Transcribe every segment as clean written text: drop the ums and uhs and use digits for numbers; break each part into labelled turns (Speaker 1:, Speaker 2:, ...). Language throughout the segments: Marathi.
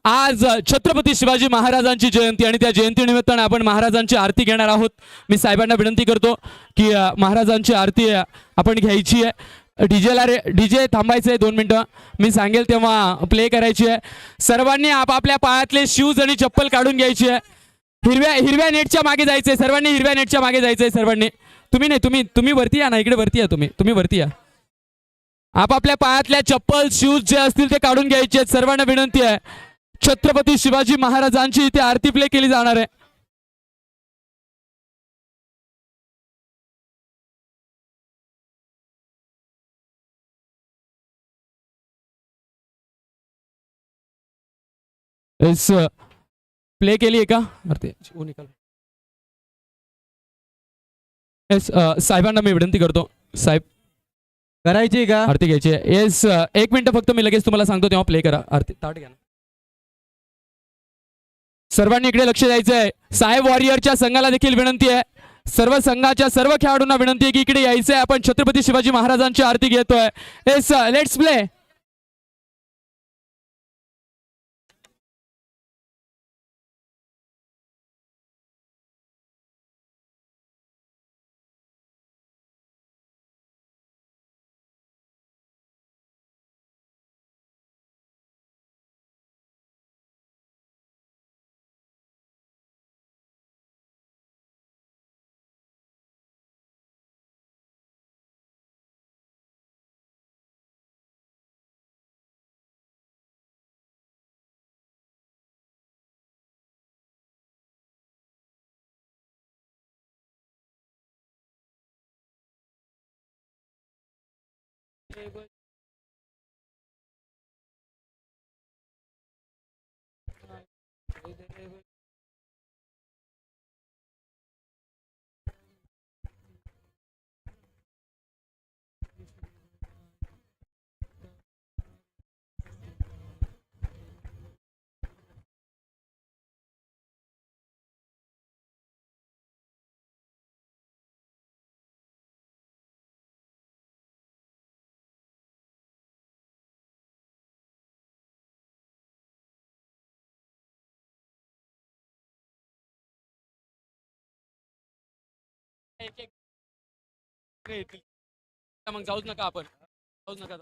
Speaker 1: आज छत्रपती शिवाजी महाराजांची जयंती आणि त्या जयंतीनिमित्ताने आपण महाराजांची आरती घेणार आहोत। मी साहेबांना विनंती करतो की महाराजांची आरती आपण घ्यायची आहे। डीजे थांबायचं आहे 2 मिनिटं, मी सांगेल तेव्हा प्ले करायची आहे। सर्वांनी आपापल्या पायातले शूज आणि चप्पल काढून घ्यायची आहे। हिरव्या नेटच्या मागे जायचंय सर्वांनी, हिरव्या नेटच्या मागे जायचंय सर्वांनी। तुम्ही नाही, तुम्ही वरती या ना, इकडे वरती या, तुम्ही वरती या। आपापल्या पायातल्या चप्पल शूज जे असतील ते काढून घ्यायचे आहेत। सर्वांना विनंती आहे, छत्रपती शिवाजी महाराजांची इथे आरती प्ले केली जाणार आहे। इस प्ले केली आहे का आरती? येस, साहेबांना मी विनंती करतो, साहेब
Speaker 2: करायची का
Speaker 1: आरती घ्यायची आहे। येस, 1 मिनिट फक्त, मी लगेच तुम्हाला सांगतो तेव्हा प्ले करा आरती। ताट घ्या ना। सर्वांनी इकडे लक्ष द्यायचं आहे। साहेब वॉरियरच्या संघाला देखील विनंती आहे, सर्व संघाच्या सर्व खेळाडूंना विनंती आहे की इकडे यायचं आहे। आपण छत्रपती शिवाजी महाराजांची आरती घेतोय। Yes, let's play. मग जाऊच नका, आपण जाऊच नका।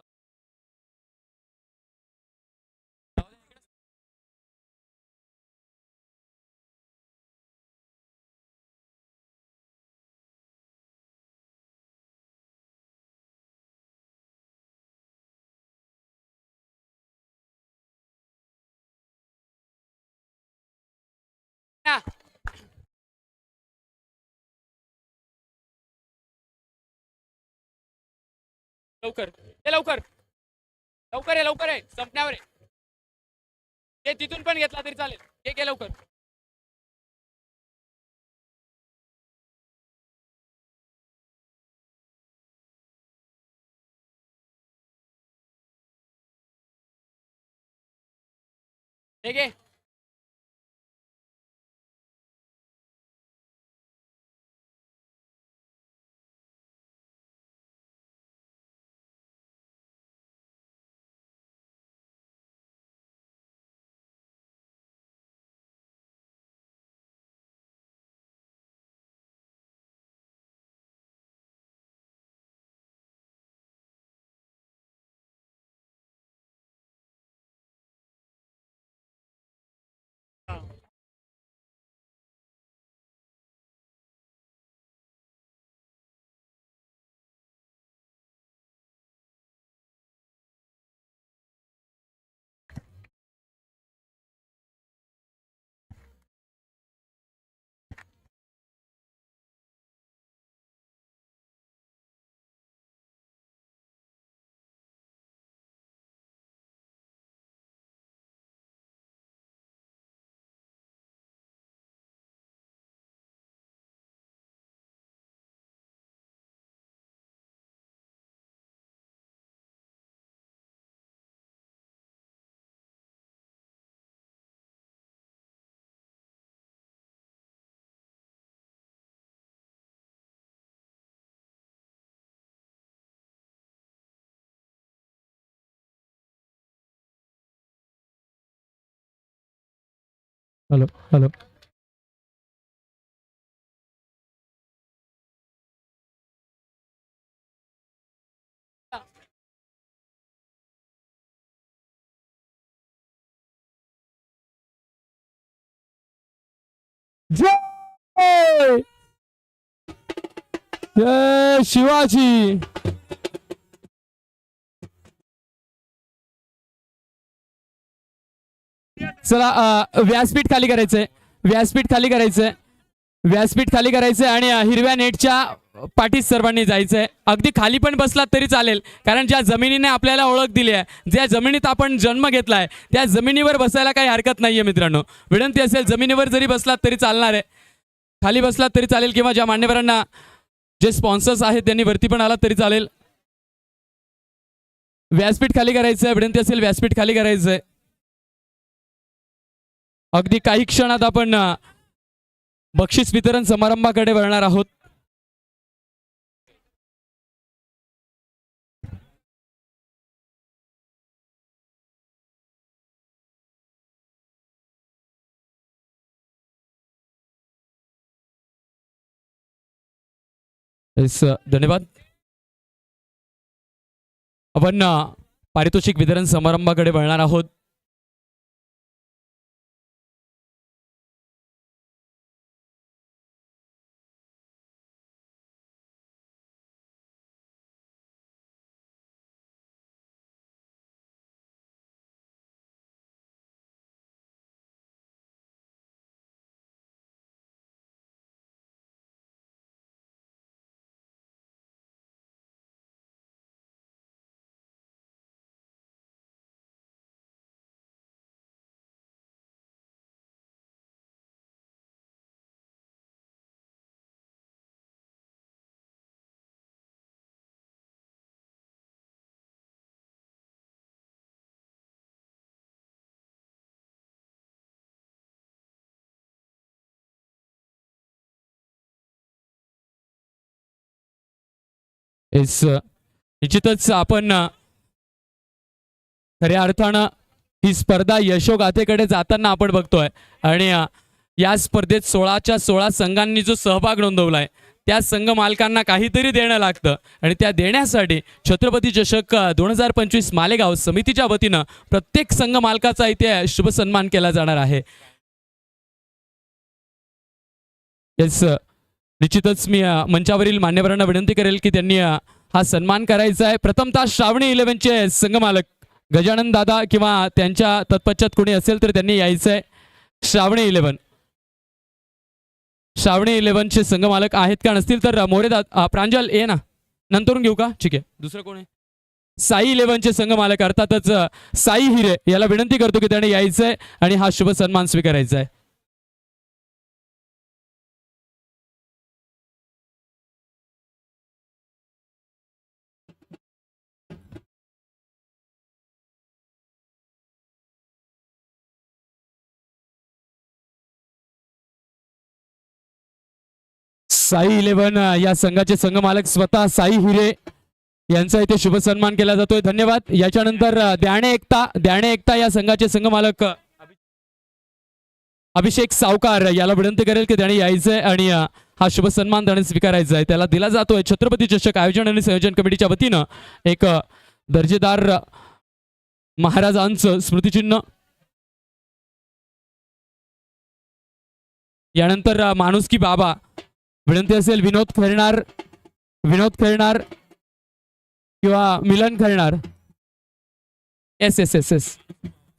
Speaker 1: लवकर लवकर लवकर लवकर आहे, संपण्यावर आहे। ते तिथून पण घेतला तरी चालेल, हे लवकर। ठीक आहे। Hello hello. जय जय शिवाजी. चला व्यासपीठ खाली करायचंय. व्यासपीठ खाली करायचंय. व्यासपीठ खाली करायचंय आणि हिरव्या नेटच्या पाठीत सर्वांनी जायचंय. अगदी खाली पण बसलात तरी चालेल, कारण ज्या जमिनीने आपल्याला ओळख दिली आहे, ज्या जमिनीत आपण जन्म घेतलाय, त्या जमिनीवर बसायला काही हरकत नाहीये मित्रांनो. विनंती असेल, जमिनीवर जरी बसलात तरी चालणार आहे, खाली बसलात तरी चालेल, किंवा ज्या मान्यवरांना, जे स्पॉन्सर्स आहेत त्यांनी वरती पण आलात तरी चालेल. व्यासपीठ खाली करायचंय. विनंती असेल, व्यासपीठ खाली करायचंय. अगदी काही क्षणात आपण बक्षीस वितरण समारंभाकडे वळणार आहोत. धन्यवाद. आपण पारितोषिक वितरण समारंभाकडे वळणार आहोत. निश्चितच आपण खऱ्या अर्थानं ही स्पर्धा यशोगाथेकडे जाताना आपण बघतोय. आणि या स्पर्धेत 16च्या 16 संघांनी जो सहभाग नोंदवलाय, त्या संघ मालकांना काहीतरी देणं लागतं, आणि त्या देण्यासाठी छत्रपती चषक 2025 मालेगाव समितीच्या वतीनं प्रत्येक संघ मालकाचा इथे शुभ सन्मान केला जाणार आहे. निश्चितच मी मंचावरील मान्यवरांना विनंती करेल की त्यांनी हा सन्मान करायचा आहे. प्रथमतः श्रावणी 11चे संघ मालक गजानन दादा किंवा त्यांच्या तत्पश्चात कोणी असेल तर त्यांनी यायचं आहे. श्रावणी 11चे संघ मालक आहेत का? नसतील तर मोरे प्रांजल ये ना, नंतरून घेऊ का? ठीक आहे. दुसरं कोण आहे? साई 11चे संघ मालक, अर्थातच साई हिरे, याला विनंती करतो की त्याने यायचं आहे आणि हा शुभ सन्मान स्वीकारायचा आहे. साई 11 या संघाचे संघ मालक स्वतः साई हिरे यांचा इथे शुभ सन्मान केला जातोय. धन्यवाद. याच्यानंतर द्याणे एकता या संघाचे संघ मालक अभिषेक सावकार, याला विनंती करेल की त्याने यायचंय आणि हा शुभ सन्मान त्याने स्वीकारायचा आहे. त्याला दिला जातोय छत्रपती चषक आयोजन आणि संयोजन कमिटीच्या वतीनं एक दर्जेदार महाराजांचं स्मृतिचिन्ह. यानंतर माणुसकी बाबा, विनंती असेल विनोद खेळणार किंवा मिलन खेळणार. S S S S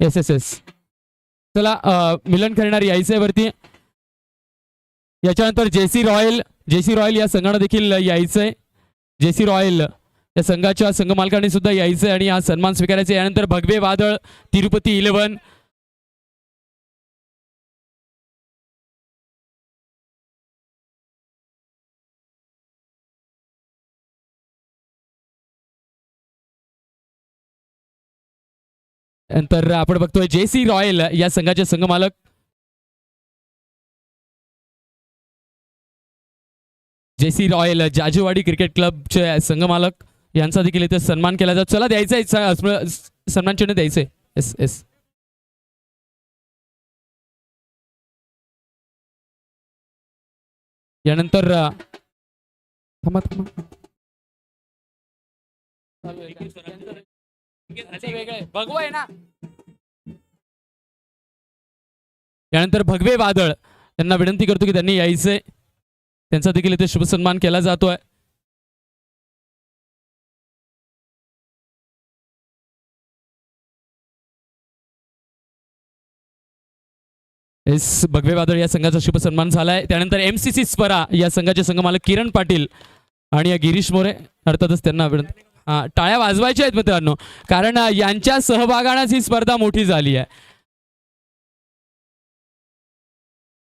Speaker 1: S S S चला, मिलन खेळणार यायचंय वरती. याच्यानंतर जेसी रॉयल या संघानं देखील यायचंय. जेसी रॉयल या संघाच्या संघ मालकांनी सुद्धा यायचंय आणि हा सन्मान स्वीकारायचा. यानंतर भगवे वादळ तिरुपती 11, नंतर आपण बघतोय जेसी रॉयल या संघाचे संघ मालक. जेसी रॉयल जाजूवाडी क्रिकेट क्लबचे संघ मालक यांचा देखील इथे सन्मान केला जातो. चला द्यायचा आहे, सन्मान चिन्ह द्यायचंय. एस एस यानंतर थांबा थांबा भगवा आहे ना. यानंतर भगवे वादळ त्यांना विनंती करतो की त्यांनी यायचंय. त्यांचा देखील इथे शुभ सन्मान केला जातोय. एस भगवे वादळ या संघाचा शुभ सन्मान झालाय. त्यानंतर MCC स्परा या संघाचे संघमालक किरण पाटील आणि या गिरीश मोरे अर्थातच त्यांना विनंती. टाळ्या वाजवायच्या आहेत मित्रांनो, कारण यांच्या सहभागानेच ही स्पर्धा मोठी झाली आहे.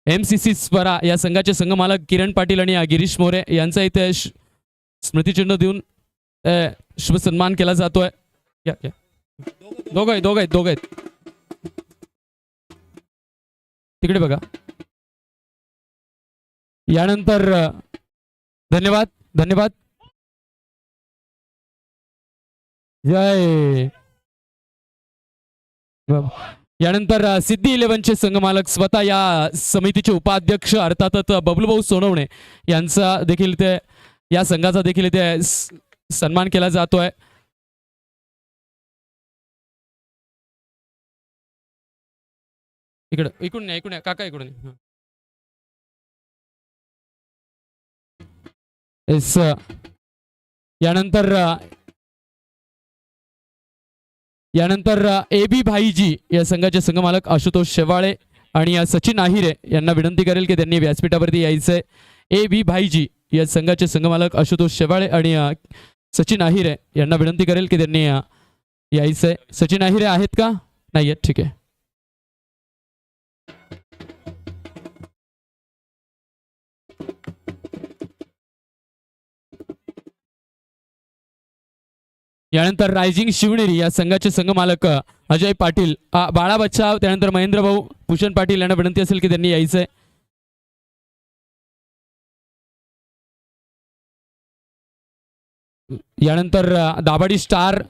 Speaker 1: MCC स्परा या संघाचे संघमालक किरण पाटील आणि गिरीश मोरे यांचा इथे स्मृतिचिन्ह देऊन शुभ सन्मान केला जातोय. दोघ आहेत तिकडे बघा. यानंतर धन्यवाद जय. यानंतर सिद्धी 11चे संघमालक स्वतः या समितीचे उपाध्यक्ष अर्थातच बबलूभाऊ सोनवणे यांचा देखील ते या संघाचा देखील ते सन्मान केला जातोय. इकडून या काका इकडून. यानंतर AB भाईजी या संघाचे संघमालक आशुतोष शेवाळे आणि सचिन आहिरे यांना विनंती करेल की त्यांनी व्यासपीठावरती यायचंय. AB भाईजी या संघाचे संघमालक आशुतोष शेवाळे आणि सचिन आहिरे यांना विनंती करेल की त्यांनी यायचंय. सचिन आहिरे आहेत का? नाही आहेत, ठीक आहे. यानंतर रायझिंग शिवनेरी या संघाचे संघमालक अजय पाटील, बाळा बच्चाव, त्यानंतर महेंद्र भाऊ भूषण पाटील यांना विनंती असेल की त्यांनी यायचंय. यानंतर दाभाडी स्टार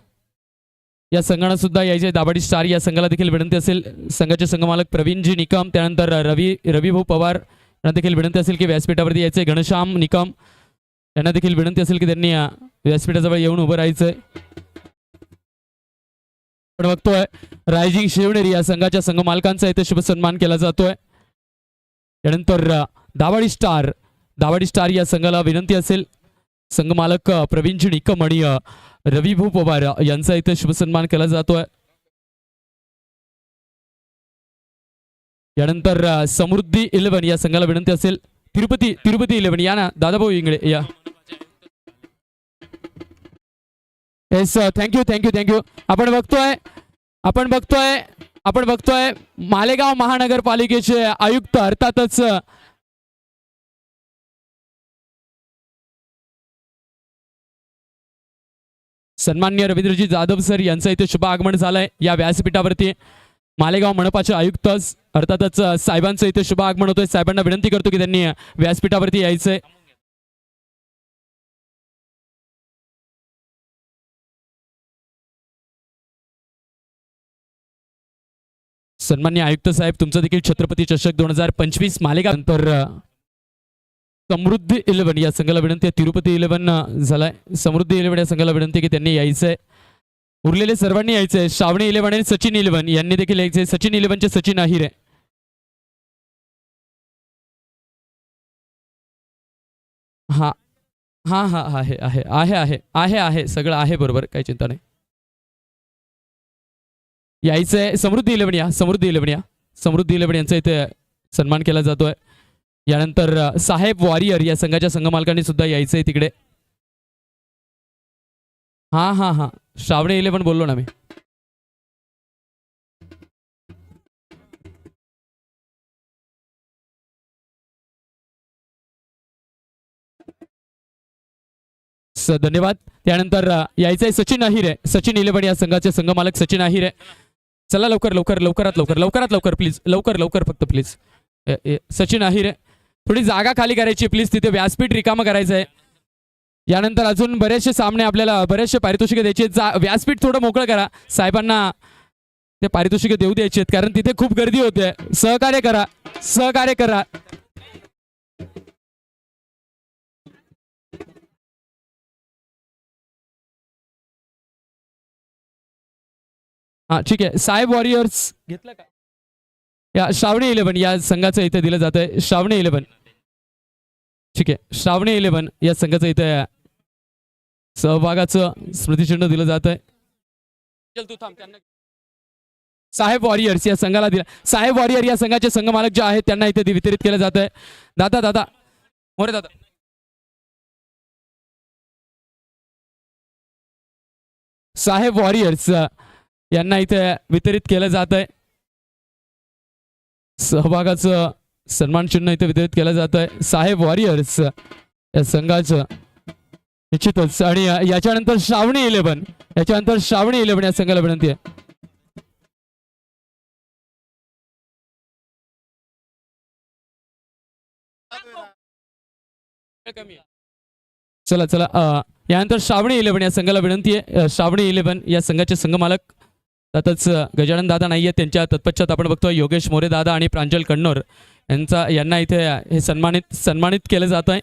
Speaker 1: या संघाला सुद्धा यायचे. दाभाडी स्टार या संघाला देखील विनंती असेल. संघाचे संघमालक प्रवीणजी निकम, त्यानंतर रवी भाऊ पवार यांना देखील विनंती असेल की व्यासपीठावरती यायचे. घनश्याम निकम यांना देखील विनंती असेल की त्यांनी व्यासपीठाजवळ येऊन उभं राहायचंय. आपण बघतोय रायझिंग शिवनेरी या संघाच्या संघ मालकांचा इथे शुभ सन्मान केला जातोय. यानंतर दाभाडी स्टार या संघाला विनंती असेल. संघ मालक प्रवीणजी निकम आणि रवी भाऊ पवार यांचा इथे शुभ सन्मान केला जातोय. यानंतर समृद्धी 11 या संघाला विनंती असेल. तिरुपती 11 या ना दादाभाऊ इंगळे या. Yes, thank you. आपण बघतोय मालेगाव महानगरपालिकेचे आयुक्त अर्थातच सन्मान्य रवींद्रजी जाधव सर यांचं इथे शुभ आगमन झालंय या व्यासपीठावरती. मालेगाव मनपाचे आयुक्त अर्थातच साहेबांचं इथे शुभ आगमन होतोय. साहेबांना विनंती करतो की त्यांनी व्यासपीठावरती यायचंय. सन्मान्य आयुक्त साहेब, तुमचं देखील छत्रपती चषक 2025 मालेगाव नंतर समृद्धी 11 या संघाला विनंती आहे. तिरुपती 11 झालाय. समृद्धी 11 या संघाला विनंती की त्यांनी यायचंय. उरलेले सर्वांनी यायचंय. श्रावणी 11 आणि सचिन 11 यांनी देखील यायचंय. सचिन 11चे सचिन आहिरे. हा हा हा आहे सगळं आहे बरोबर, काही चिंता नाही. यायचंय. समृद्धी 11 या. समृद्धी 11 यांचा इथे सन्मान केला जातोय. यानंतर साहेब वॉरियर या संघाच्या संघ मालकांनी सुद्धा यायचंय तिकडे. हा श्रावणी 11 बोललो ना मी. धन्यवाद. त्यानंतर यायचंय सचिन आहिरे. सचिन 11 या संघाचे संघ मालक सचिन आहिरे. चला लवकर प्लीज, लवकर फक्त प्लीज. सचिन आहिरे, थोडी जागा खाली करायची प्लीज, तिथे व्यासपीठ रिकामं करायचं आहे. यानंतर अजून बरेचसे सामने आपल्याला बरेचसे पारितोषिके द्यायचे. व्यासपीठ थोडं मोकळं करा. साहेबांना ते पारितोषिके देऊ द्यायचे आहेत कारण तिथे खूप गर्दी होते. सहकार्य करा. हा ठीक आहे. साहेब वॉरियर्स घेतलं का? या श्रावणी 11 या संघाचं इथे दिलं जात आहे. श्रावणी 11 ठीक आहे. श्रावणी 11 या संघाचं इथे सहभागाचं स्मृतिचिन्ह दिलं जात आहे. चल तू थांब त्यांना. साहेब वॉरियर्स या संघाला दिला. साहेब वॉरियर या संघाचे संघ मालक जे आहेत त्यांना इथे वितरित केलं जात आहे. दादा मोरे दादा. साहेब वॉरियर्स यांना इथे वितरित केलं जात आहे. सहभागाचं सन्मान चिन्ह इथे वितरित केलं जात आहे. साहेब वॉरियर्स या संघाचं निश्चितच. आणि याच्यानंतर श्रावणी 11 या संघाला विनंती आहे. चला यानंतर श्रावणी 11 या संघाला विनंती आहे. श्रावणी 11 या संघाचे संघ मालक त्यातच गजानन दादा नाहीये. त्यांच्या तत्पश्चात आपण बघतोय योगेश मोरे दादा आणि प्रांजल कन्नोर यांना इथे हे सन्मानित केलं जात आहे.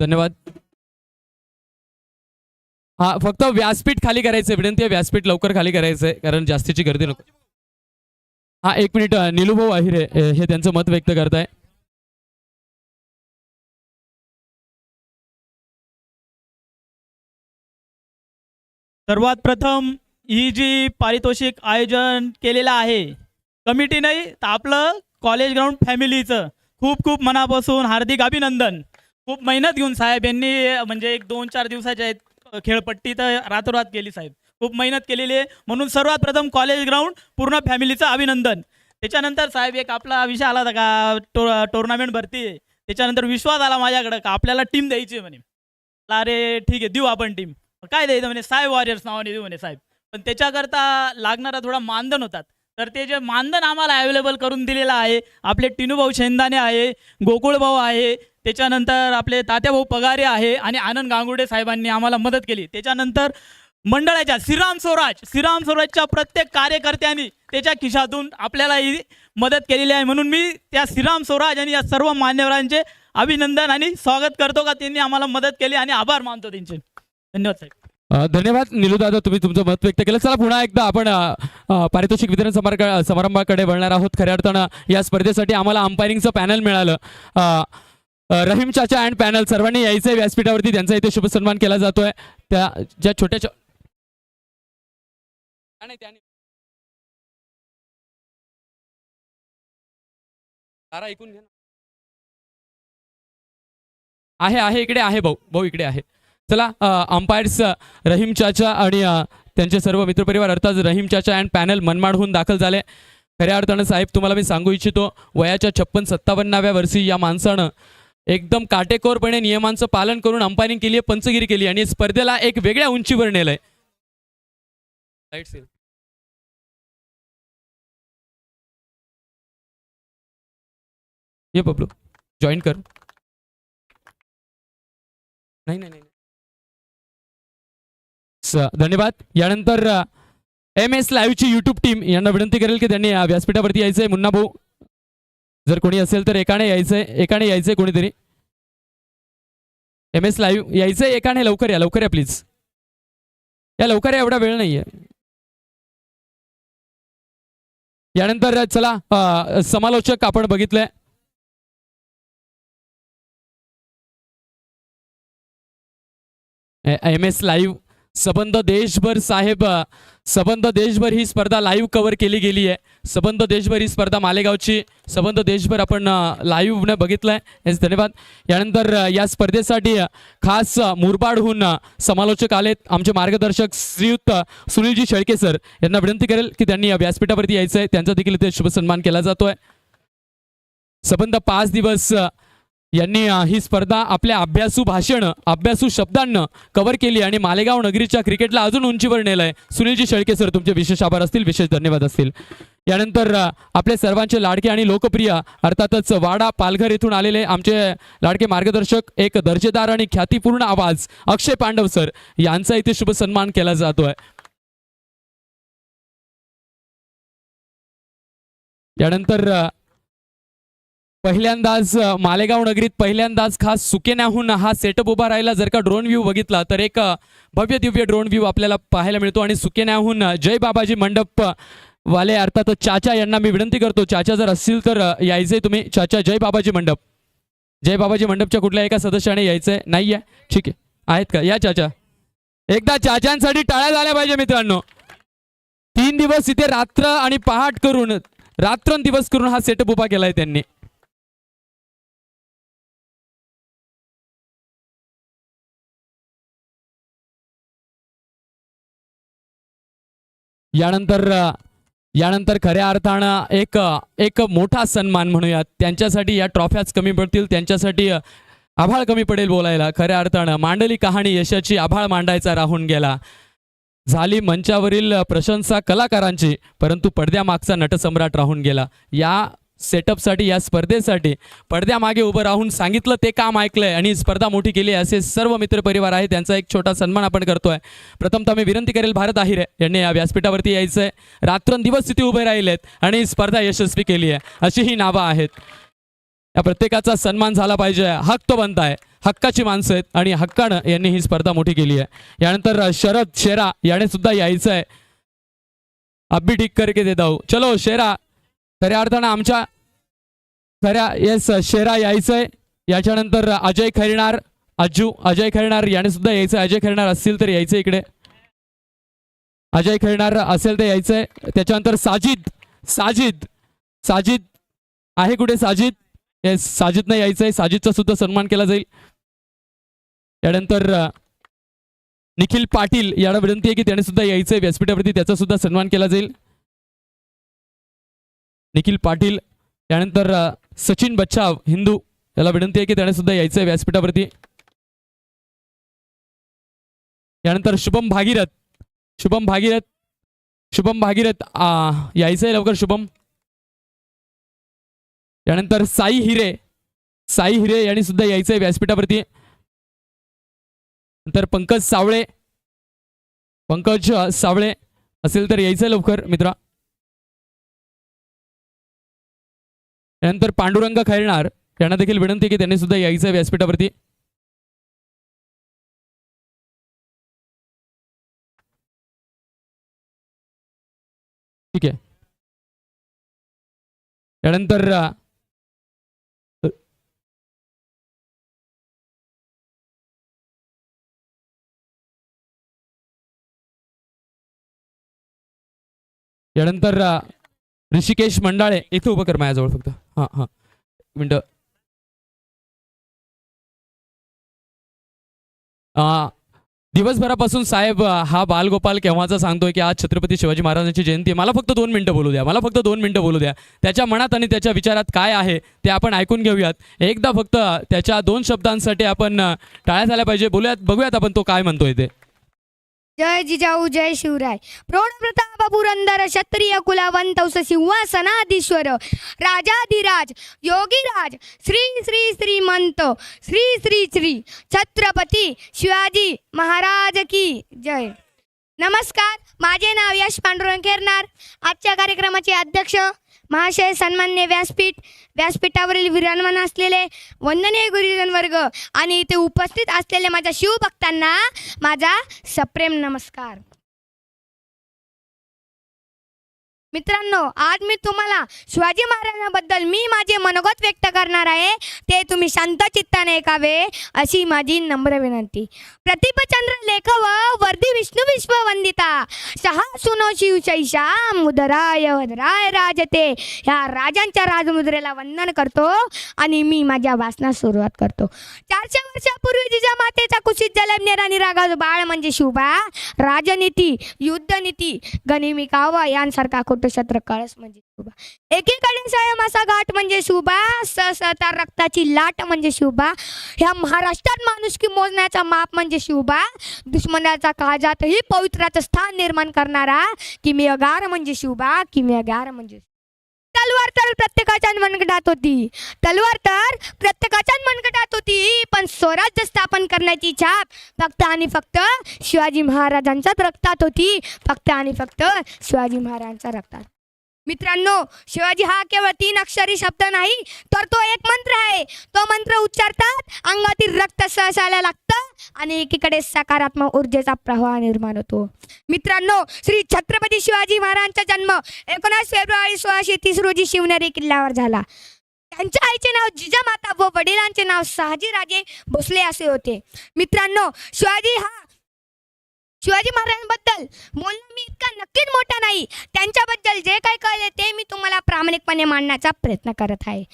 Speaker 1: धन्यवाद. हा फक्त व्यासपीठ खाली करायचंय. विनंती आहे व्यासपीठ लवकर खाली करायचंय कारण जास्तीची गर्दी नको. हा एक मिनिट. निलूभाऊ अहिरे हे त्यांचं मत व्यक्त करताय.
Speaker 3: सर्वात प्रथम ही जी पारितोषिक आयोजन केलेलं आहे कमिटी नाही तर आपलं कॉलेज ग्राउंड फॅमिलीचं खूप खूप मनापासून हार्दिक अभिनंदन. खूप मेहनत घेऊन साहेब यांनी म्हणजे 1-2-4 दिवसाच्या आहेत खेळपट्टी तर रातोरात केली साहेब. खूप मेहनत केलेली आहे म्हणून सर्वात प्रथम कॉलेज ग्राउंड पूर्ण फॅमिलीचं अभिनंदन. त्याच्यानंतर साहेब एक आपला विषय आला होता का टुर्नामेंट भरती आहे. त्याच्यानंतर विश्वास आला माझ्याकडं का आपल्याला टीम द्यायची म्हणे. अरे ठीक आहे देऊ आपण टीम. काय द्यायचं म्हणे साहेब वॉरियर्स नावाने देऊ म्हणे साहेब. पण त्याच्याकरता लागणारा थोडा मानधन होतात तर ते जे मानधन आम्हाला अवेलेबल करून दिलेलं आहे. आपले टिनूभाऊ शेंदाने आहे, गोकुळभाऊ आहे, त्याच्यानंतर आपले तात्याभाऊ पगारे आहे आणि आनंद गांगुर्डे साहेबांनी आम्हाला मदत केली. त्याच्यानंतर मंडळाच्या श्रीराम स्वराजच्या प्रत्येक कार्यकर्त्यांनी त्याच्या खिशातून आपल्याला ही मदत केलेली आहे. म्हणून मी त्या श्रीराम स्वराज आणि या सर्व मान्यवरांचे अभिनंदन आणि स्वागत करतो का त्यांनी आम्हाला मदत केली आणि आभार मानतो त्यांचे. धन्यवाद साहेब.
Speaker 1: धन्यवाद निलूदादा तुम्ही तुमचं मत व्यक्त केलं. चला पुन्हा एकदा आपण पारितोषिक वितरण समारंभाकडे वळणार आहोत. खऱ्या अर्थानं या स्पर्धेसाठी आम्हाला अंपायरिंगचं पॅनल मिळालं. रहीम चाचा अँड पॅनल सर्वांनी यायचंय व्यासपीठावरती. त्यांचा इथे शुभ सन्मान केला जातोय. त्या ज्या छोट्या ऐकून घ्या आहे इकडे आहे भाऊ इकडे आहे. चला अंपायर्स रहीम चाचा आणि त्यांचे सर्व मित्रपरिवार अर्थात रहीम चाचा अँड पॅनल मनमाडहून दाखल झाले. खऱ्या अर्थानं साहेब तुम्हाला मी सांगू इच्छितो वयाच्या 56-57व्या वर्षी या माणसानं एकदम काटेकोरपणे नियमांचं पालन करून अंपायरिंग केली आहे, पंचगिरी केली आणि स्पर्धेला एक वेगळ्या उंचीवर नेलंय. ये बबलू जॉईन कर. नाही धन्यवाद. यानंतर MS लाईव्हची यूट्यूब टीम यांना विनंती करेल की त्यांनी व्यासपीठावरती यायचंय. मुन्ना भाऊ जर कोणी असेल तर एकाने यायचंय कोणीतरी. MS लाईव्ह यायचंय एकाने. लवकर या प्लीज. या लवकर या, एवढा वेळ नाहीये. यानंतर चला समालोचक आपण बघितलंय. MS लाईव्ह सबंध देशभर साहेब सबंध देशभर ही स्पर्धा लाईव्ह कव्हर केली गेली आहे. सबंध देशभर ही स्पर्धा मालेगावची सबंध देशभर आपण लाईव्ह बघितलंय. धन्यवाद. यानंतर या स्पर्धेसाठी खास मुरबाडहून समालोचक आलेत. आमचे मार्गदर्शक श्रीयुत सुनीलजी शेळके सर यांना विनंती करेल की त्यांनी व्यासपीठावरती यायचंय. त्यांचा देखील इथे शुभ सन्मान केला जातोय. सबंध 5 दिवस यांनी ही स्पर्धा आपल्या अभ्यासू शब्दांना कव्हर केली आणि मालेगाव नगरीच्या क्रिकेटला अजून उंचीवर नेलंय. सुनीलजी शेळके सर तुमचे विशेष आभार असतील, विशेष धन्यवाद असतील. यानंतर आपले सर्वांचे लाडके आणि लोकप्रिय अर्थातच वाडा पालघर येथून आलेले आमचे लाडके मार्गदर्शक एक दर्जेदार आणि ख्यातीपूर्ण आवाज अक्षय पांडव सर यांचा इथे शुभ सन्मान केला जातोय. यानंतर पहिल्यांदाच मालेगाव नगरीत पहिल्यांदाच खास सुकेन्याहून हा सेटअप उभा राहिला. जर का ड्रोन व्ह्यू बघितला तर एक भव्य दिव्य ड्रोन व्ह्यू आपल्याला पाहायला मिळतो. आणि सुकेन्याहून जय बाबाजी मंडप वाले अर्थात चाचा यांना मी विनंती करतो, चाचा जर असतील तर यायचंय तुम्ही. चाचा जय बाबाजी मंडप, जय बाबाजी मंडपच्या कुठल्या एका सदस्याने यायचंय? नाही आहे, ठीक आहे, आहेत का? या चाचा, एकदा चाचांसाठी टाळ्या झाल्या पाहिजे मित्रांनो. 3 दिवस इथे रात्र आणि पहाट करून रात्रंदिवस करून हा सेटअप उभा केलाय त्यांनी. यानंतर खऱ्या अर्थानं एक मोठा सन्मान म्हणूयात. त्यांच्यासाठी या ट्रॉफ्याच कमी पडतील, त्यांच्यासाठी आभाळ कमी पडेल बोलायला. खऱ्या अर्थानं मांडली कहाणी यशाची, आभाळ मांडायचा राहून गेला. झाली मंचावरील प्रशंसा कलाकारांची, परंतु पडद्यामागचा नटसम्राट राहून गेला. या सेटअपसाठी, या स्पर्धेसाठी पडद्यामागे उभं राहून सांगितलं ते काम ऐकलंय आणि स्पर्धा मोठी केली असे सर्व मित्रपरिवार आहे, त्यांचा एक छोटा सन्मान आपण करतोय. प्रथमतः मी विनंती करेल भारत आहिरे यांनी या व्यासपीठावरती यायचंय. रात्रंदिवस तिथे उभे राहिलेत आणि स्पर्धा यशस्वी केली आहे, अशी ही नावं आहेत. या प्रत्येकाचा सन्मान झाला पाहिजे. हक्क तो बनताय, हक्काची माणसं आहेत आणि हक्कानं यांनी ही स्पर्धा मोठी केली आहे. यानंतर शरद शेरा याने सुद्धा यायचंय. अब्बी ठीक करके देता हूं, चलो शेरा. खऱ्या अर्थानं आमच्या शेरा यायचंय. याच्यानंतर अजय खैरनार, अजय खैरनार याने सुद्धा यायचंय. अजय खैरनार असतील तर यायचं इकडे, अजय खैरनार असेल तर यायचंय. त्याच्यानंतर साजिद आहे कुठे? साजिद, येस, साजिदनं यायचंय. साजिदचा सुद्धा सन्मान केला जाईल. यानंतर निखिल पाटील याला विनंती आहे की त्याने सुद्धा यायचंय व्यासपीठावरती, त्याचा सुद्धा सन्मान केला जाईल. निखिल पाटील. यानंतर सचिन बच्चाव हिंदू याला विनंती आहे की त्याने सुद्धा यायचंय व्यासपीठावरती. यानंतर शुभम भागीरथ यायचंय लवकर शुभम. यानंतर साई हिरे यांनी सुद्धा यायचंय व्यासपीठावरती. नंतर पंकज सावळे असेल तर यायचंय लवकर मित्रा. यानंतर पांडुरंग खैरनार यांना देखील विनंती की त्यांनी सुद्धा यायचंय व्यासपीठावरती. ठीक आहे. यानंतर ऋषिकेश मंडाळे इथे उभं कर माझ्याजवळ फक्त. हां मिनटं. दिवसभरापासून साहेब हा बालगोपाल केव्हाचा सांगतोय की आज छत्रपती शिवाजी महाराजांची जयंती आहे. मला फक्त 2 मिनिटं बोलू द्या. त्याच्या मनात आणि त्याच्या विचारात काय आहे ते आपण ऐकून घेऊयात. एकदा फक्त त्याच्या 2 शब्दांसाठी आपण टाळ्या झाल्या पाहिजे. बघूयात आपण तो काय म्हणतोय ते.
Speaker 4: जय जिजाऊ जय शिवराय. प्रौढ प्रताप पुरंदर क्षत्रिय कुलवंत सिंहासनाधीश्वर राजाधिराज योगीराज श्री श्री श्रीमंत श्री श्री श्री छत्रपती शिवाजी महाराज की जय. नमस्कार, माझे नाव यश पांडुरंग खैरनार. आजच्या कार्यक्रमाचे अध्यक्ष महाशय, सन्मान्य व्यासपीठावरील विराजमान असलेले वंदनीय गुरुजन वर्ग आणि इथे उपस्थित असलेले माझ्या शिवभक्तांना माझा सप्रेम नमस्कार. मित्रांनो, आज मी तुम्हाला शिवाजी महाराजांबद्दल माझे मनोगत व्यक्त करणार आहे. ते तुम्ही शांत चित्ताने ऐकावे अशी माझी नम्र विनंती. प्रतिभचंद्र लेखव वर्धी विष्णू विश्ववंदिता सहा सुनो शिवशैषा मुदराय वदराय राजते. ह्या राजांच्या राजमुद्रेला वंदन करतो आणि मी माझ्या भाषणास सुरुवात करतो. 400 वर्षापूर्वी जिजामातेचा कुशीत जलमनेर आणि रागाचं बाळ म्हणजे शिवबा. राजनीती, युद्धनीती, गनिमी कावा यांसारखा कुटक्षेत्र कळस म्हणजे शिवबा. एकीकडे स्वयंमासा घाट म्हणजे शिवबा, सहसहता रक्ताची लाट म्हणजे शिवबा. ह्या महाराष्ट्रात माणुसकी मोजण्याचा माप म्हणजे शिवबा. दुश्मनाचा काळजातही पवित्राचं स्थान निर्माण करणारा किमीगार म्हणजे शिवबा. किमीगार म्हणजे तलवार तर प्रत्येकाच्या मनगटात होती, पण स्वराज्य स्थापन करण्याची छाप फक्त आणि फक्त शिवाजी महाराजांच्याच रक्तात होती. फक्त आणि फक्त शिवाजी महाराजांच्या रक्तात. मित्रांनो, शिवाजी हा केवळ 3 अक्षरी शब्द नाही, तर तो एक मंत्र आहे. तो मंत्र उच्चारतात अंगातील रक्त सळसळायला लागतं आणि एकीकडे सकारात्मक ऊर्जेचा प्रवाह निर्माण होतो. मित्रांनो, श्री छत्रपती शिवाजी महाराजांचा जन्म 19 फेब्रुवारी 1630 रोजी शिवनेरी किल्ल्यावर झाला. त्यांच्या आईचे नाव जिजामाता व वडिलांचे नाव शहाजीराजे भोसले असे होते. मित्रांनो, शिवाजी महाराजांबद्दल बोलणं मी इतका नक्कीच मोठा नाही. त्यांच्याबद्दल जे काही कळले ते मी तुम्हाला प्रामाणिकपणे मांडण्याचा प्रयत्न करत आहे.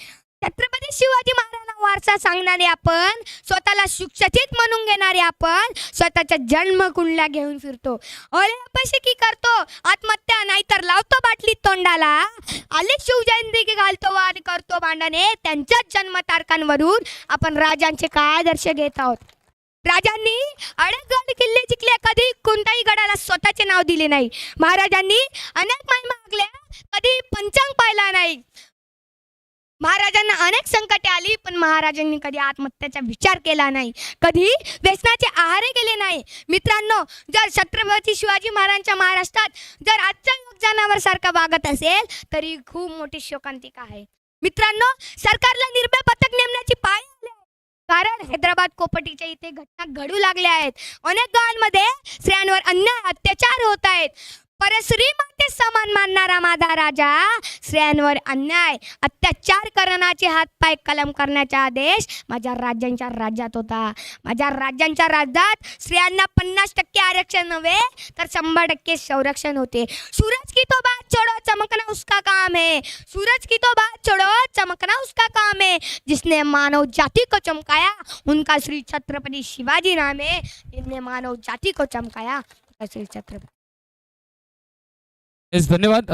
Speaker 4: छत्रपती शिवाजी महाराजांना वारसा सांगणारे आपण, स्वतःला सुशिक्षित म्हणून घेणारे आपण, स्वतःच्या जन्मकुंडल्या घेऊन फिरतो. अरे अपयशी की करतो आत्महत्या, नाहीतर लावतो बाटलीत तोंडाला. आले शिवजयंती घालतो वाद करतो भांडणे. त्यांच्याच जन्मतारखांवरून आपण राजांचे काय आदर्श घेत आहोत. राजांनी अनेक गड किल्ले जिंकले, कधी कोणत्याही गडाला स्वतःचे नाव दिले नाही. महाराजांनी अनेक महिमा मागल्या, कधी पंचांग पाहिला नाही. महाराजांना अनेक संकटे आली, पण महाराजांनी कधी आत्महत्याचा विचार केला नाही, कधी व्यसनाचे आहारी गेले नाही. मित्रांनो, जर छत्रपती शिवाजी महाराजांच्या महाराष्ट्रात जर आजच्या युग जनावर सारखं वागत असेल तरी खूप मोठी शोकांतिका आहे. मित्रांनो, सरकारला निर्भय पथक नेमण्याची पाळी आली आहे. कारण हैदराबाद कोपटीच्या इथे घटना घडू लागल्या आहेत. अनेक गावांमध्ये स्त्रियांवर अन्याय अत्याचार होत आहेत. परस्त्री माते समान मानणारा माझा राजा स्त्रियांवर अन्याय अत्याचार करण्याचे हातपाय कलम करण्याचा आदेश माझ्या राज्यांच्या राज्यात होता. माझ्या राज्यांच्या राज्यात स्त्रियांना 50% आरक्षण नव्हे तर 100% संरक्षण होते. सूरज की तो बात छोड़ो चमकना उसका काम है. सूरज की तो बात छोड़ो चमकना उसका काम है. जिसने मानव जाति को चमकाया उनका श्री छत्रपति शिवाजी नाम है. जिसने मानव जाति को चमकाया उनका श्री छत्रपति.
Speaker 1: येस, धन्यवाद.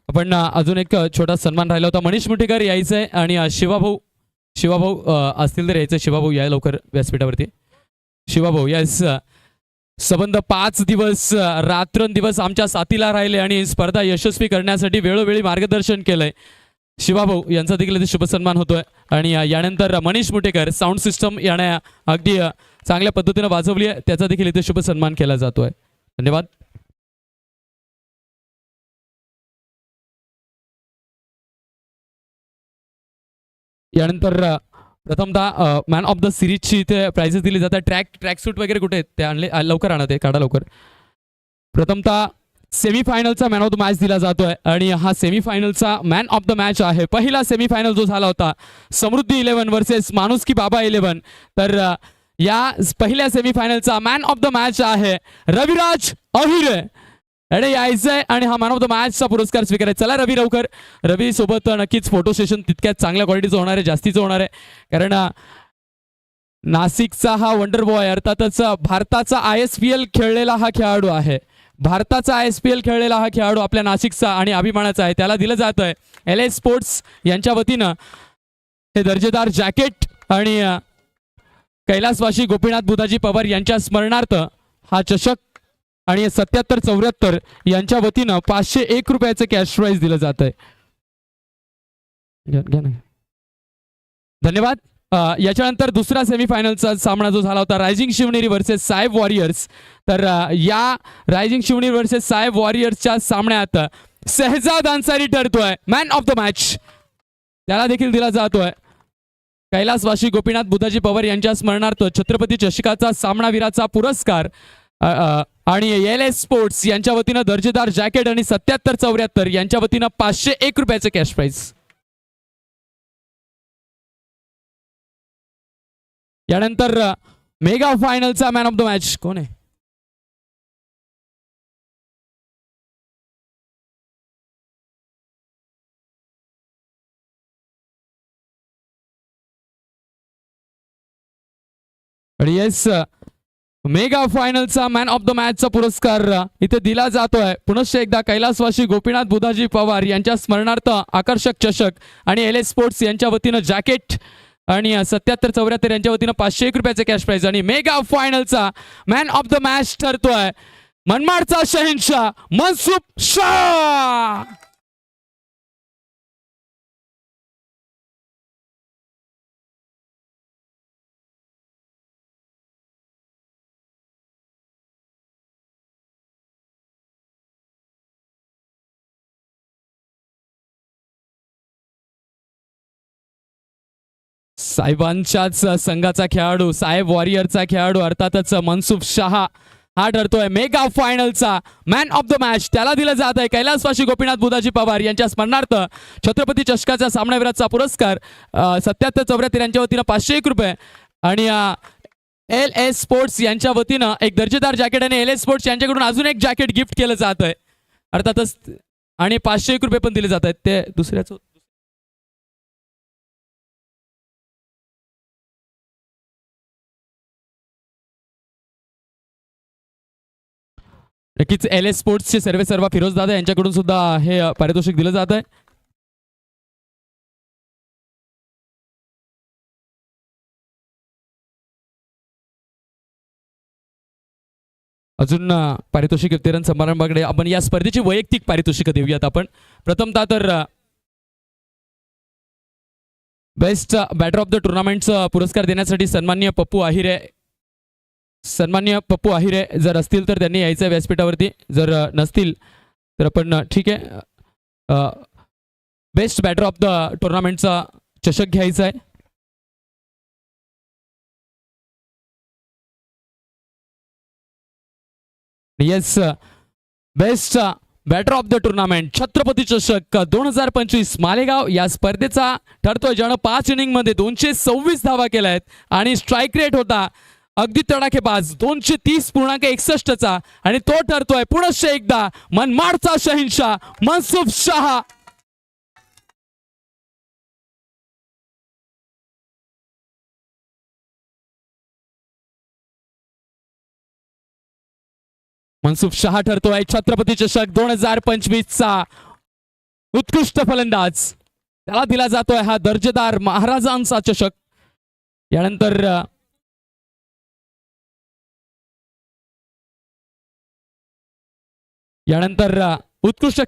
Speaker 1: आपण अजून एक छोटा सन्मान राहिला होता. मनीष मुठेकर यायचं आहे आणि शिवाभाऊ असतील तर यायचं. शिवाभाऊ या लवकर व्यासपीठावरती. शिवाभाऊ येस, संबंध 5 दिवस रात्रंदिवस आमच्या साथीला राहिले आणि स्पर्धा यशस्वी करण्यासाठी वेळोवेळी मार्गदर्शन केलंय. शिवाभाऊ यांचा देखील इथे शुभ सन्मान होतोय. आणि यानंतर मनीष मुठेकर साऊंड सिस्टम याने अगदी चांगल्या पद्धतीने वाजवली आहे, त्याचा देखील इथे शुभ सन्मान केला जातोय. धन्यवाद. यानंतर प्रथमतः मॅन ऑफ द सिरीजची इथे प्राइजेस दिली जातात. ट्रॅक सूट वगैरे कुठे आहेत ते आणले, लवकर आणा, ते काढा लवकर. प्रथमतः सेमीफायनलचा मॅन ऑफ द मॅच दिला जातोय आणि हा सेमीफायनलचा मॅन ऑफ द मॅच आहे. पहिला सेमीफायनल जो झाला होता समृद्धी 11 वर्सेस माणुसकी बाबा 11, तर या पहिल्या सेमीफायनलचा मॅन ऑफ द मॅच आहे रविराज अहिरे. अरे यायचंय आणि हा मॅन ऑफ द मॅचचा पुरस्कार स्वीकारायचा. चला रवी, लवकर. रवी सोबत नक्कीच फोटो सेशन तितक्याच चांगल्या क्वालिटीचं होणार आहे, जास्तीचं होणार आहे. कारण नाशिकचा हा वंडर बॉय, अर्थातच भारताचा ISPL खेळलेला हा खेळाडू आहे. भारताचा ISPL खेळलेला हा खेळाडू आपल्या नाशिकचा आणि अभिमानाचा आहे. त्याला दिलं जात आहे LS स्पोर्ट्स यांच्या वतीनं हे दर्जेदार जॅकेट आणि कैलासवासी गोपीनाथ बुधाजी पवार यांच्या स्मरणार्थ हा चषक आणि 7774 यांच्या वतीनं 501 रुपयाचं कॅश प्राइज दिलं जात आहे. धन्यवाद. याच्यानंतर दुसरा सेमीफायनलचा सामना जो झाला होता rising Shivneri versus Saheb warriors, तर या रायझिंग शिवनेरी वर्सेस साहेब वॉरियर्सच्या सामन्यात शहजाद अन्सारी ठरतोय मॅन ऑफ द मॅच. त्याला देखील दिला जातोय कैलासवासी गोपीनाथ बुधाजी पवार यांच्या स्मरणार्थ छत्रपती चषकाचा सामनावीराचा पुरस्कार आणि LS स्पोर्ट्स यांच्या वतीनं दर्जेदार जॅकेट आणि 7774 यांच्या वतीनं 501 रुपयाचं कॅश प्राइज. यानंतर मेगा फायनलचा मॅन ऑफ द मॅच कोण आहे? येस, मेगा फायनलचा मॅन ऑफ द मॅचचा पुरस्कार इथे दिला जातोय पुनश्च एकदा कैलासवासी गोपीनाथ बुधाजी पवार यांच्या स्मरणार्थ आकर्षक चषक आणि LS स्पोर्ट्स यांच्या वतीनं जॅकेट आणि 7774 यांच्या वतीनं 501 रुपयाचे कॅश प्राइज. आणि मेगा फायनलचा मॅन ऑफ द मॅच ठरतोय मनमाडचा शहेनशाह मनसुब शाह. साहेबांच्याच संघाचा खेळाडू, साहेब वॉरियरचा खेळाडू अर्थातच मनसुख शहा हा ठरतोय मेगा फायनलचा मॅन ऑफ द मॅच. त्याला दिलं जात आहे कैलासवासी गोपीनाथ बुधाजी पवार यांच्या स्मरणार्थ छत्रपती चषकाचा सामनावीराचा पुरस्कार 7774 यांच्या वतीनं 501 रुपये आणि एल एस स्पोर्ट्स यांच्या वतीनं एक दर्जेदार जॅकेट आणि एल एस स्पोर्ट्स यांच्याकडून अजून एक जॅकेट गिफ्ट केलं जात आहे अर्थातच आणि 501 रुपये पण दिले जात आहेत ते दुसऱ्याच. नक्कीच एल एस स्पोर्ट्सचे सर्व फिरोज दादा यांच्याकडून सुद्धा हे पारितोषिक दिलं जात आहे. अजून पारितोषिक वितरण समारंभाकडे आपण या स्पर्धेची वैयक्तिक पारितोषिक देऊयात. आपण प्रथमतः तर बेस्ट बॅटर ऑफ द टुर्नामेंटचा पुरस्कार देण्यासाठी सन्माननीय पप्पू आहिरे जर असतील तर त्यांनी यायचं व्यासपीठावरती, जर नसतील तर आपण ठीक आहे. बेस्ट बॅटर ऑफ द टुर्नामेंटचा चषक घ्यायचा आहे. Yes, best batter of the tournament Chhatrapati चषक 2025 मालेगाव या स्पर्धेचा ठरतोय ज्यानं 5 इनिंगमध्ये 226 धावा केल्या आहेत आणि स्ट्राईक रेट होता अगदी तडाखेबाज 230.61चा आणि तो ठरतोय पुनश्च एकदा मनमाडचा शहिंशाह मनसुख शहा. मनसुख शहा ठरतोय छत्रपती चषक 2025चा उत्कृष्ट फलंदाज. त्याला दिला जातोय हा दर्जेदार महाराजांचा चषक. यानंतर उत्कृष्ट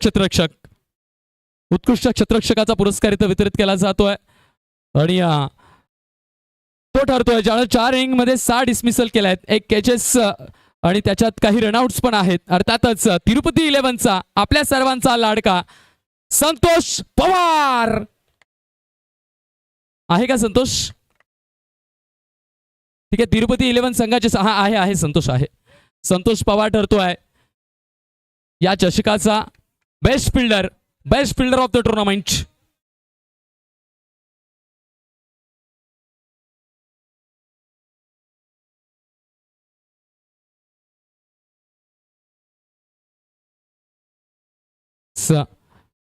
Speaker 1: क्षेत्ररक्षकाचा पुरस्कार इथं वितरित केला जातोय आणि तो ठरतोय ज्यानं 4 इनिंग मध्ये 6 डिसमिसल केल्या आहेत, 1 कॅचेस आणि त्याच्यात काही रनआउट्स पण आहेत. अर्थातच तिरुपती 11चा आपल्या सर्वांचा लाडका संतोष पवार आहे का? संतोष ठीक आहे. तिरुपती 11 संघाचे आहे संतोष आहे. संतोष पवार ठरतोय या चषकाचा best fielder of the tournament.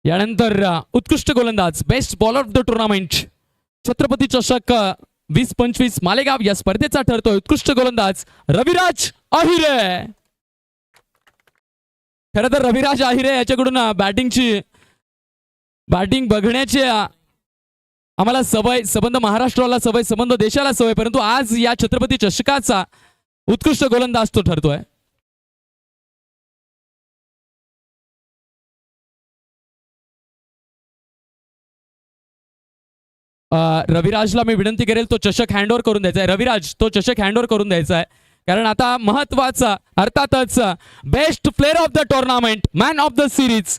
Speaker 1: यानंतर उत्कृष्ट गोलंदाज best bowler of the tournament Chhatrapati चषक 2025 मालेगाव या स्पर्धेचा ठरतोय उत्कृष्ट गोलंदाज रविराज आहिरे. खरं तर रविराज आहिरे याच्याकडून बॅटिंग बघण्याची आम्हाला सवय, संबंध महाराष्ट्राला सवय, संबंध देशाला सवय, परंतु आज या छत्रपती चषकाचा उत्कृष्ट गोलंदाज तो ठरतोय. रविराजला मी विनंती करेल तो चषक हँडओव्हर करून द्यायचा आहे. रविराज तो चषक हँडओव्हर करून द्यायचा आहे कारण आता महत्वाचा अर्थातच best player of the tournament man of the series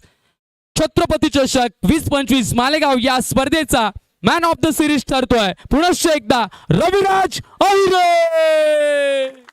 Speaker 1: Chhatrapati चषक 2025 मालेगाव या स्पर्धेचा मॅन ऑफ द सिरीज ठरतोय पुनश्च एकदा रविराज आहिरे.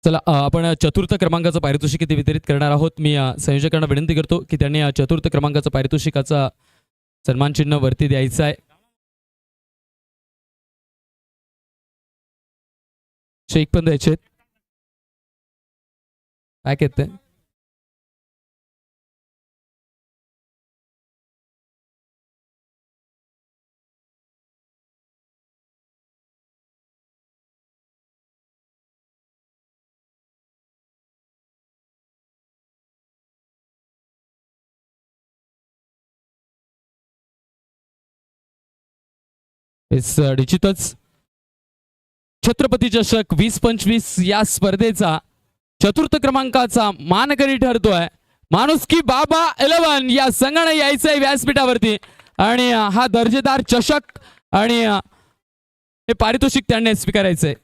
Speaker 1: चला आपण चतुर्थ क्रमांकाचं पारितोषिक इथे वितरित करणार आहोत. मी संयोजकांना विनंती करतो की त्यांनी चतुर्थ क्रमांकाचं पारितोषिकाचा सन्मान चिन्ह वरती द्यायचं आहे. शेक पण द्यायचे काय येते निश्चितच छत्रपती चषक 2025 या स्पर्धेचा चतुर्थ क्रमांकाचा मानकरी ठरतोय माणुसकी बाबा 11 या संघाने यायचंय व्यासपीठावरती आणि हा दर्जेदार चषक आणि हे पारितोषिक त्यांनी स्वीकारायचंय.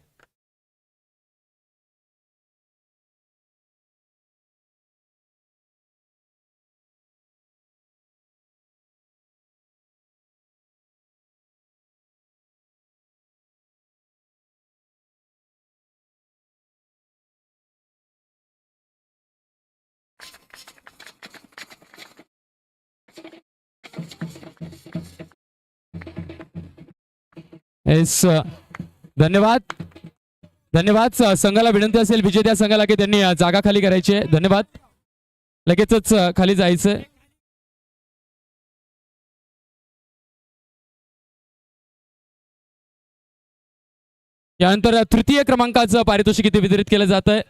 Speaker 1: येस धन्यवाद धन्यवाद. संघाला विनंती असेल विजेत्या संघाला की त्यांनी जागा खाली करायची आहे. धन्यवाद. लगेचच खाली जायचंय. यानंतर तृतीय क्रमांकाचं पारितोषिक इथे वितरित केलं जात आहे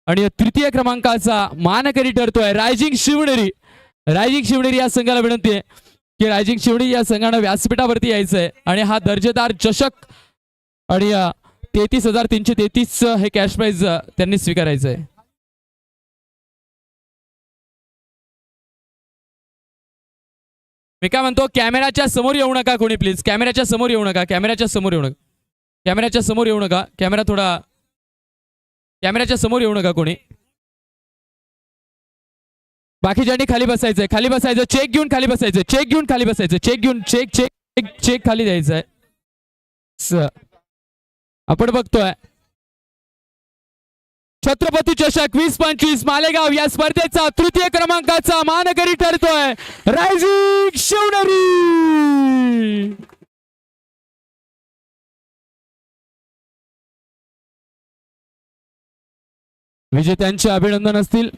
Speaker 1: आणि तृतीय क्रमांकाचा मानकरी ठरतोय रायझिंग शिवनेरी. रायझिंग शिवनेरी या संघाला विनंती आहे की रायझिंग शिवनेरी या संघानं व्यासपीठावरती यायचंय आणि हा दर्जेदार चषक आणि 33,333 हे कॅश प्राइज त्यांनी स्वीकारायचंय. मी काय म्हणतो कॅमेराच्या समोर येऊ नका कोणी प्लीज. कॅमेराच्या समोर येऊ नका. कॅमेराच्या समोर येऊ नका. कॅमेराच्या समोर येऊ नका. कॅमेरा थोडा कॅमेराच्या समोर येऊ नका कोणी. बाकीच्यांनी खाली बसायचंय. खाली बसायचं. चेक घेऊन खाली बसायचं. चेक घेऊन खाली बसायचं. चेक घेऊन चेक चेक चेक खाली द्यायचंय. आपण बघतोय छत्रपती चषक 2025 मालेगाव या स्पर्धेचा तृतीय क्रमांकाचा मानकरी ठरतोय रायझिंग शिवनेरी. विजेत्यांचे अभिनंदन असतील.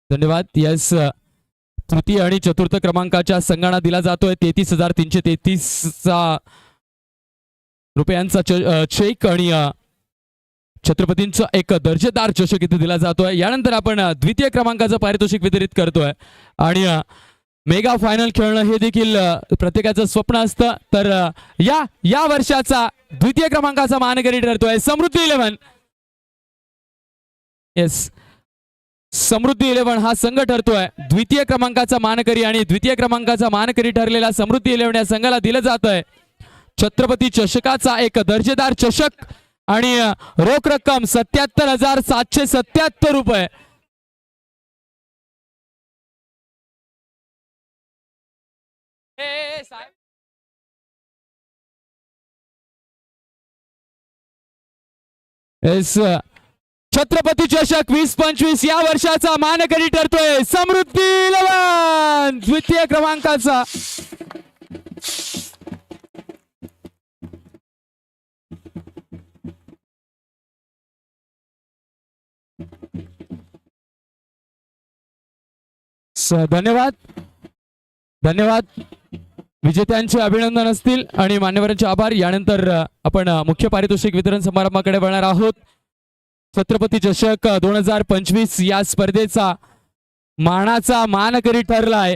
Speaker 1: धन्यवाद. यस तृतीय आणि चतुर्थ क्रमांकाच्या संघांना दिला जातोय 33,333 रुपयांचा चेक आणि छत्रपतींचा एक दर्जेदार चषक इथे दिला जातोय. यानंतर आपण द्वितीय क्रमांकाचं पारितोषिक वितरित करतोय आणि मेगा फायनल खेळणं हे देखील प्रत्येकाचं स्वप्न असतं. तर या वर्षाचा द्वितीय क्रमांकाचा मानकरी ठरतोय समृद्धी 11. येस समृद्धी 11 हा संघ ठरतोय द्वितीय क्रमांकाचा मानकरी आणि द्वितीय क्रमांकाचा मानकरी ठरलेला समृद्धी 11 या संघाला दिलं जात आहे छत्रपती चषकाचा एक दर्जेदार चषक आणि रोख रक्कम 77,777 रुपये. येस छत्रपती चषक 2025 या वर्षाचा मानकरी ठरतोय समृद्धी 11 द्वितीय क्रमांकाचा. धन्यवाद धन्यवाद. विजेत्यांचे अभिनंदन असतील आणि मान्यवरांचे आभार. यानंतर आपण मुख्य पारितोषिक वितरण समारंभाकडे वळणार आहोत. छत्रपती चषक 2025 या स्पर्धेचा मानाचा मानकरी ठरलाय.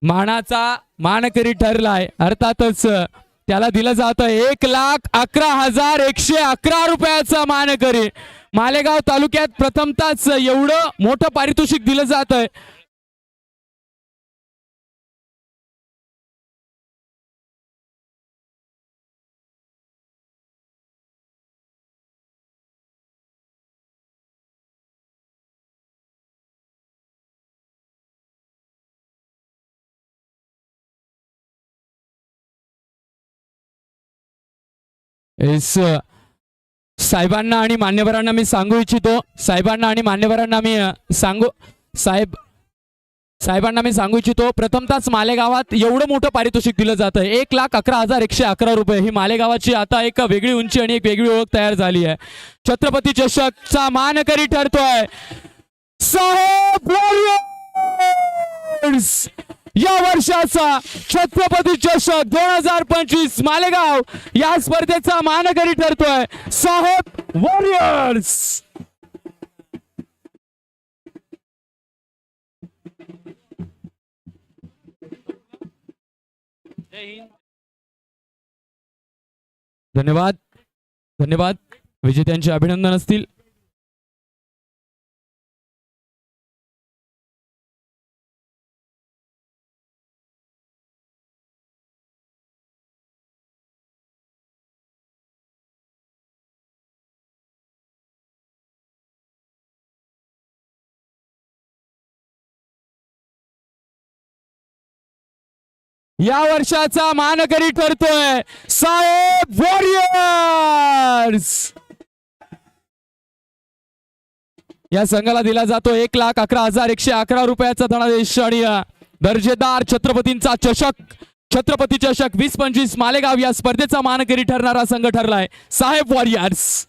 Speaker 1: मानाचा मानकरी ठरलाय अर्थातच त्याला दिलं जातं 1,11,111 रुपयाचा मानकरी. मालेगाव तालुक्यात प्रथमताच एवढं मोठं पारितोषिक दिलं जात आहे. साहेबांना आणि मान्यवरांना मी सांगू इच्छितो. साहेबांना आणि मान्यवरांना मी साहेबांना मी सांगू इच्छितो प्रथमतःच मालेगावात एवढं मोठं पारितोषिक दिलं जातं 1,11,111 रुपये. ही मालेगावाची आता एक वेगळी उंची आणि एक वेगळी ओळख तयार झाली आहे. छत्रपती चषकचा मानकरी ठरतोय साहेब वॉरियर्स. या वर्षाचा छत्रपती चषक 2025 मालेगाव या स्पर्धेचा मानकरी ठरतोय साहेब वॉरियर्स. धन्यवाद धन्यवाद विजेत्यांचे अभिनंदन असतील. या वर्षाचा मानकरी ठरतोय साहेब वॉरियर्स. या संघाला दिला जातो 1,11,111 रुपयाचा धनादेश आणि दर्जेदार छत्रपतींचा चषक. छत्रपती चषक 20-25 मालेगाव या स्पर्धेचा मानकरी ठरणारा संघ ठरलाय साहेब वॉरियर्स.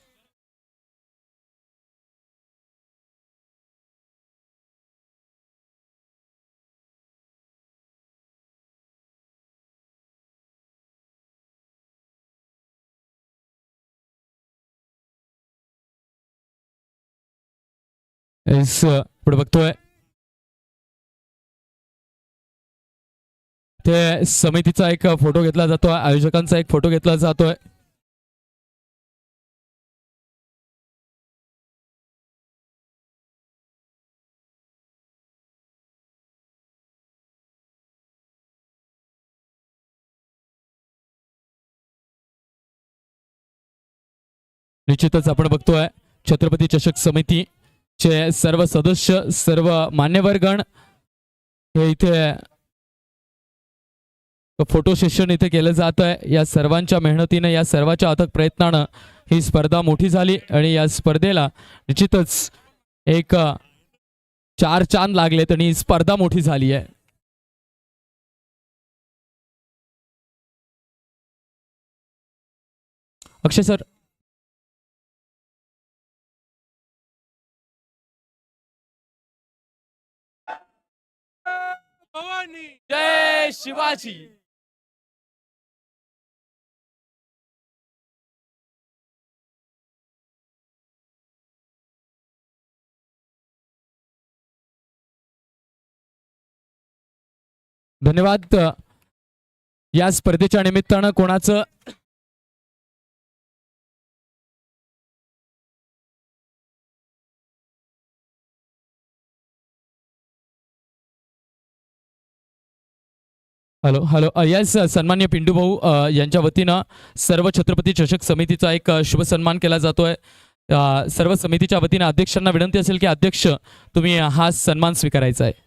Speaker 1: पुढे बघतोय ते समितीचा एक फोटो घेतला जातोय, आयोजकांचा एक फोटो घेतला जातोय. निश्चितच आपण बघतोय छत्रपती चषक समिती चे सर्व सदस्य सर्व मान्यवरगण हे इथे फोटो सेशन इथे केलं जात आहे. या सर्वांच्या मेहनतीने या सर्वांच्या अथक प्रयत्नानं ही स्पर्धा मोठी झाली आणि या स्पर्धेला निश्चितच एक 4 चांद लागलेत आणि ही स्पर्धा मोठी झाली आहे. अक्षय सर. जय शिवाजी. धन्यवाद. या स्पर्धेच्या निमित्तानं कोणाचं हॅलो हॅलो यस सन्मान्य पिंटू भाऊ यांच्या वतीनं सर्व छत्रपती चषक समितीचा एक शुभ सन्मान केला जातोय. सर्व समितीच्या वतीनं अध्यक्षांना विनंती असेल की अध्यक्ष तुम्ही हा सन्मान स्वीकारायचा आहे.